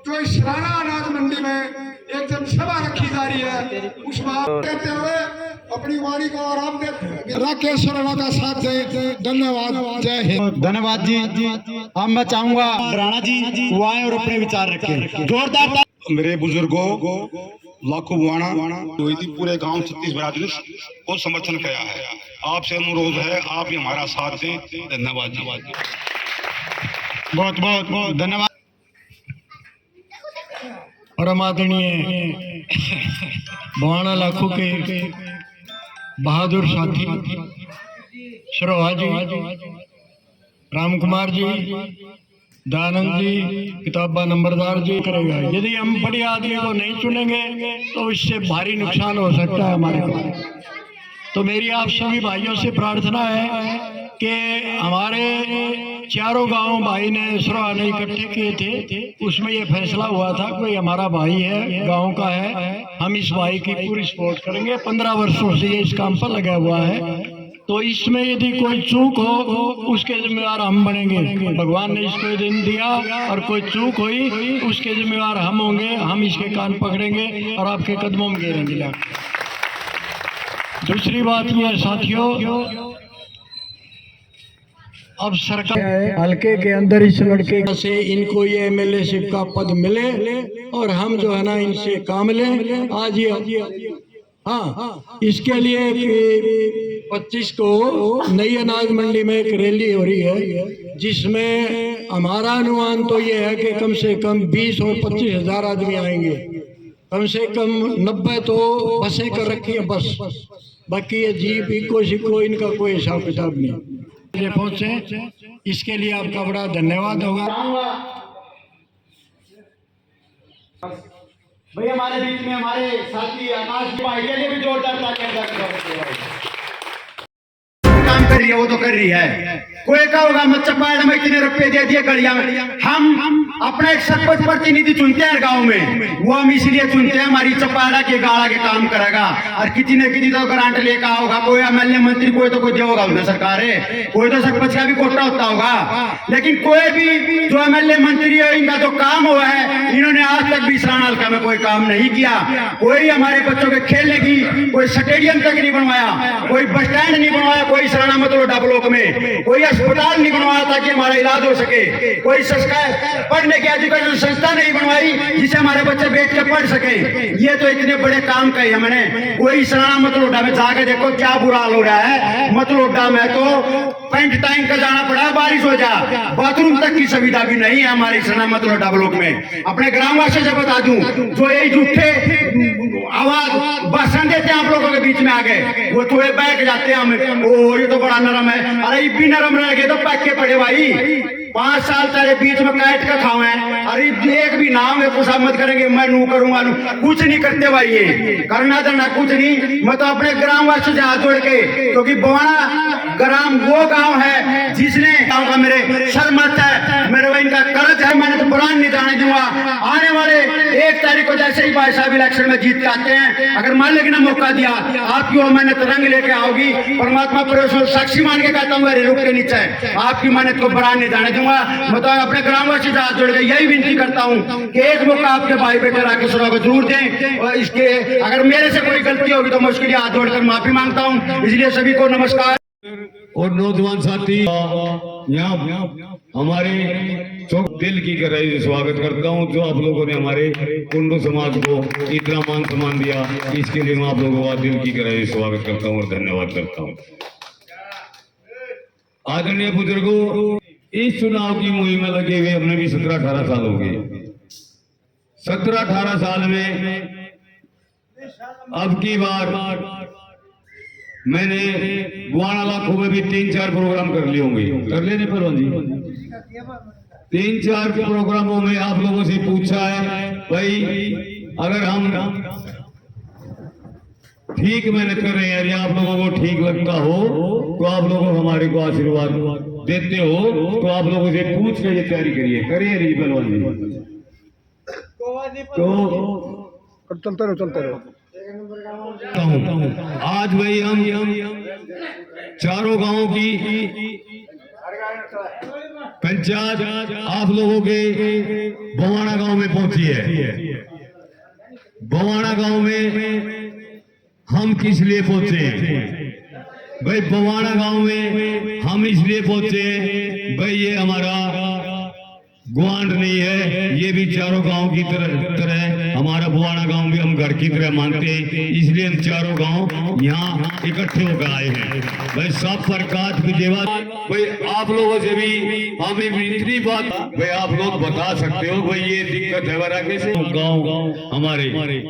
जो इस राणा अनाज मंडी में एक जनसभा रखी जा रही है, उस बात कहते हुए अपनी वाणी को आराम देते राकेश राणा का साथ दे। धन्यवाद, जय हिंद। धन्यवाद जी। अब मैं चाहूंगा राणा जी वो आए और अपने विचार रखें। जोरदार मेरे बुजुर्गों, लाखों बुआना हुई थी, पूरे गांव 36 बरादरी को समर्थन किया है। आपसे अनुरोध है, आप भी हमारा साथ दें। धन्यवाद जी। बहुत बहुत बहुत धन्यवाद। परम आदरणीय बुआना लाखों के बहादुर साथी सरोहा जी, राम कुमार जी, दयानंद जी, किताबा नंबरदार जी करेगा। यदि हम बड़े आदमी को नहीं चुनेंगे तो इससे भारी नुकसान हो सकता है हमारे को। तो मेरी आप सभी भाइयों से प्रार्थना है कि हमारे चारों गांव भाई ने सराहना इकट्ठे किए थे, उसमें ये फैसला हुआ था कोई हमारा भाई है, गांव का है, हम इस भाई की पूरी सपोर्ट करेंगे। 15 वर्षों से ये इस काम पर लगा हुआ है। तो इसमें यदि कोई चूक हो उसके जिम्मेवार हम बनेंगे। भगवान ने इसको दिन दिया और कोई चूक हुई उसके जिम्मेवार हम होंगे। हम इसके कान पकड़ेंगे और आपके कदमों में गिरेंगे। दूसरी बात यह है साथियों, अब सरकार हल्के के अंदर इस लड़के से इनको ये एमएलए का पद मिले और हम जो है ना इनसे काम लें। आज ये हाँ, इसके लिए 25 को नई अनाज मंडी में एक रैली हो रही है, जिसमें हमारा अनुमान तो ये है कि कम से कम 20 और 25 हजार आदमी आएंगे। कम से कम 90 तो बसें कर रखी है बस, बाकी ये जीप इको सिको इनका कोई हिसाब किताब नहीं। पहुंचे इसके लिए आपका बड़ा धन्यवाद होगा। भाई हमारे बीच में हमारे साथी आकाश भाई के लिए भी जोरदार तालियां काम कर रही है, वो तो कर रही है। कोई का होगा मत चपाड़ में इतने रुपए दे दिए गलिया में। हम अपना एक सरपंच प्रतिनिधि चुनते हैं गांव में, वो हम इसलिए चुनते हैं हमारी चपाड़ा के गाड़ा के काम करेगा और किसी न किसी तो ग्रांट लेकर होगा। कोई एमएलए मंत्री कोई तो कोई होगा उन्हें सरकार है, कोई तो सरपंच का भी कोटा होता होगा। लेकिन कोई भी जो एमएलए मंत्री है इनका जो काम हुआ है, इन्होंने आज तक भी सराना हल्का में कोई काम नहीं किया। कोई हमारे बच्चों के खेलने की कोई स्टेडियम तक नहीं बनवाया, कोई बस स्टैंड नहीं बनवाया, कोई सराना मतलब ब्लॉक में कोई अस्पताल नहीं बनवाया ताकि हमारा इलाज हो सके, कोई पढ़ने की एजुकेशन संस्था नहीं बनवाई जिसे हमारे बच्चे बैठ के पढ़ सके। ये तो इतने बड़े काम कहे हमने। कोई सराना मतलोडा में जाके देखो क्या बुरा हाल हो रहा है। मतलोडा में तो पेंट टाइम का जाना पड़ा, बारिश हो जा, बाथरूम तक की सुविधा भी नहीं है हमारे सराना मतलोडा ब्लॉक में। अपने ग्रामवासियों से बता दूं, जो ये झूठे आवाज भाषण देते हैं आप लोगों के बीच में आ गए, वो तो बैठ जाते हैं हमें, ओ ये तो बड़ा नरम है। अरे भी नरम रह गए तो पैक के पड़े भाई। 5 साल तेरे बीच में काट का खाओ है। अरे एक भी नाम है कुछ मत करेंगे, मैं नू करूंगा नू, कुछ नहीं करते भाई, ये करना देना कुछ नहीं। मैं तो अपने ग्रामवासी से हाथ जोड़ के, क्योंकि बुआना ग्राम वो गांव है जिसने गांव का मेरे शर्मत है, मेरे भाई इनका कर्ज है, मैंने तो पुरान नहीं जाने दूंगा। आने वाले 1 तारीख को जैसे ही भाई साहब इलेक्शन में जीत के आते हैं, अगर मान लेकिन मौका दिया आपकी और मेहनत रंग लेके आओगी। परमात्मा पर साक्षी मान के कहता हूँ रुक के नीचे आपकी मेहनत को बरान नहीं जाने दूंगा। मैं तो अपने ग्रामवासी से हाथ जोड़ के यही विनती करता हूँ कि एक मौका आपके भाई बेटे राकेश को जरूर दें। और इसके अगर मेरे से कोई गलती होगी तो मैं उसके लिए हाथ जोड़कर माफी मांगता हूँ। इसलिए सभी को नमस्कार। और नौजवान साथी यहाँ हमारे दिल की गहराई से स्वागत करता हूँ। जो आप लोगों ने हमारे कुंडू समाज को इतना मान सम्मान दिया, इसके लिए मैं आप लोगों का दिल की गहराई से स्वागत करता हूँ और धन्यवाद करता हूँ। आदरणीय बुजुर्गों, इस चुनाव की मुहिम में लगे हुए हमने भी 17-18 साल हो गए। 17-18 साल में अब की बार मैंने बुआना लाखों में भी 3-4 प्रोग्राम कर लिए होंगे, कर लेने पर जी 3-4 प्रोग्रामों में आप लोगों से पूछा है भाई अगर हम ठीक मेहनत कर रहे हैं या आप लोगों को ठीक लगता हो तो आप लोगों हमारे को आशीर्वाद देते हो तो आप लोगों से पूछ के ये तैयारी करिए नहीं पहलवान जी। तो चलते रहो। आज भाई हम चारों गांवों की पंचायत आप लोगों के बवाना गांव में पहुंची है। बवाना गांव में हम किस लिए पहुंचे हैं भाई? बवाना गांव में हम इसलिए पहुंचे हैं भाई, ये हमारा ग्वांड नहीं है, ये भी चारों गांव की तरह हमारा बवाना गांव भी हम घर की तरह मानते हैं, इसलिए हम चारों गांव यहाँ इकट्ठे होकर आए हैं। भाई सब प्रकाश विजेवा भाई आप लोगों से भी हमें इतनी बात भाई आप लोग बता सकते हो भाई ये दिक्कत है वरा कैसे गाँव हमारे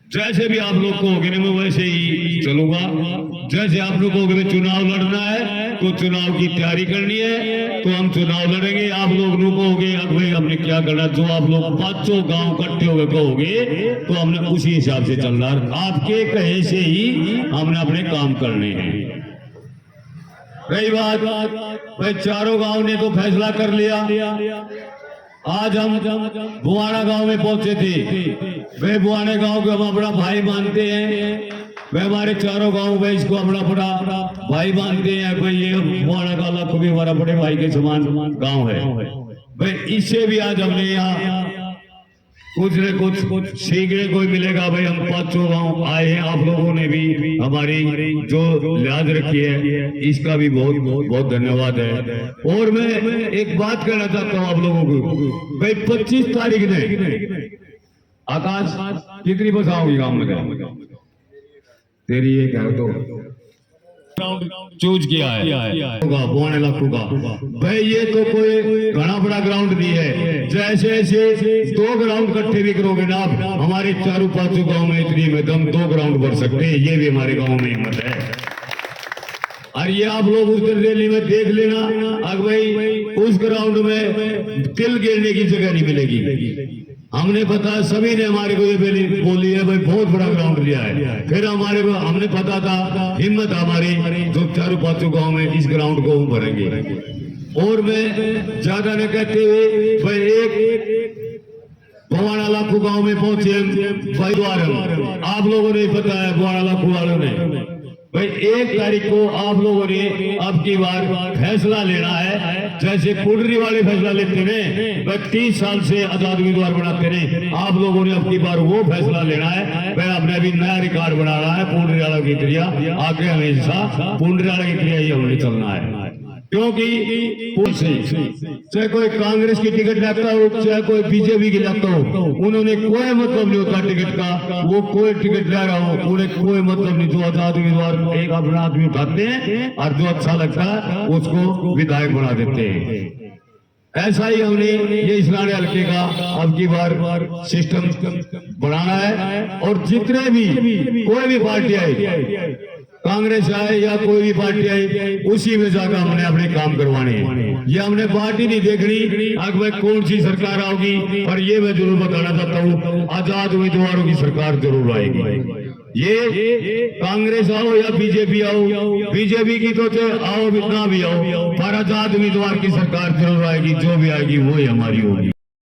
जैसे भी आप लोग कहोगे ना मैं वैसे ही चलूंगा। जैसे आप लोग कहोगे चुनाव लड़ना है तो चुनाव की तैयारी करनी है तो हम चुनाव लड़ेंगे। आप लोग कहोगे भाई हमने क्या करना, जो आप लोग 500 गांव इकट्ठे होकर कहोगे तो हमने उसी हिसाब से चलना है। आपके कहे से ही हमने अपने काम करने हैं। रही बात भाई चारों गांव ने तो फैसला कर लिया। आज हम बुआना गांव में पहुंचे थे। वे बुआने गांव को हम अपना भाई मानते हैं। वे हमारे चारों गांव में इसको अपना बड़ा भाई मानते हैं। भाई ये बुआना का लाख भी हमारा बड़े भाई के समान गांव है। भाई इससे भी आज हमने यहाँ कुछ न कुछ सीखने को मिलेगा। भाई हम 500 गांव आए हैं, आप लोगों ने भी हमारी जो लिहाज रखी है इसका भी बहुत बहुत धन्यवाद है। और मैं एक बात कहना चाहता हूँ आप लोगों को भाई 25 तारीख ने आकाश कितनी बस आओगी गाँव में? तेरी ये कह दो चूज किया है बुआने लाखों का। भाई ये तो कोई घना बड़ा ग्राउंड नहीं है। जैसे ऐसे 2 ग्राउंड इकट्ठे भी करोगे ना आप, हमारे चारों 500 गांव में इतनी में दम 2 ग्राउंड भर सकते हैं। ये भी हमारे गांव में हिम्मत है। और ये आप लोग उस रैली में देख लेना अब भाई उस ग्राउंड में तिल गिरने की जगह नहीं मिलेगी। हमने पता सभी ने हमारे को ये बोली है भाई बहुत बड़ा ग्राउंड लिया है। फिर हमारे को हमने पता था हिम्मत हमारी जो चारों 500 गांव में इस ग्राउंड को हम भरेंगे। और मैं ज्यादा न कहते हुए भाई एक बुआना लाखों गांव में पहुंचे भाई द्वार आप लोगों ने पता है बुआना लाखों वालों ने भाई 1 तारीख को आप लोगों ने अब की बार फैसला लेना है। जैसे पुंडरी वाले फैसला लेते हैं भाई 30 साल से आजाद उम्मीदवार बनाते हैं, आप लोगों ने अब की बार वो फैसला लेना है। भाई अपने अभी नया रिकॉर्ड बना रहा है पुंडरी वाला की तरह, आगे हमेशा पुंडरी वाला की तरह ही हमने चलना है। क्योंकि चाहे कोई कांग्रेस की टिकट लेता हो चाहे कोई बीजेपी की लेता हो, उन्होंने कोई मतलब नहीं होता टिकट का। वो कोई टिकट ले रहा हो उन्हें कोई मतलब नहीं। जो आजाद उम्मीदवार एक अपना आदमी उठाते हैं और जो अच्छा लगता है उसको विधायक बना देते हैं। ऐसा ही हमने ये इसलाने हल्के का अब की बार सिस्टम बनाना है। और जितने भी कोई भी पार्टी आई, कांग्रेस आए या कोई भी पार्टी आई, उसी में जाकर हमने अपने काम करवाने हैं। ये हमने पार्टी नहीं देखनी अब भाई कौन सी सरकार आओगी, पर ये मैं जरूर बताना चाहता हूँ आजाद उम्मीदवारों की सरकार जरूर आएगी। ये कांग्रेस आओ या बीजेपी आओ, बीजेपी की तो आओ ना भी आओ, पर आजाद उम्मीदवार की सरकार जरूर आएगी। जो भी आएगी वो ही हमारी होगी।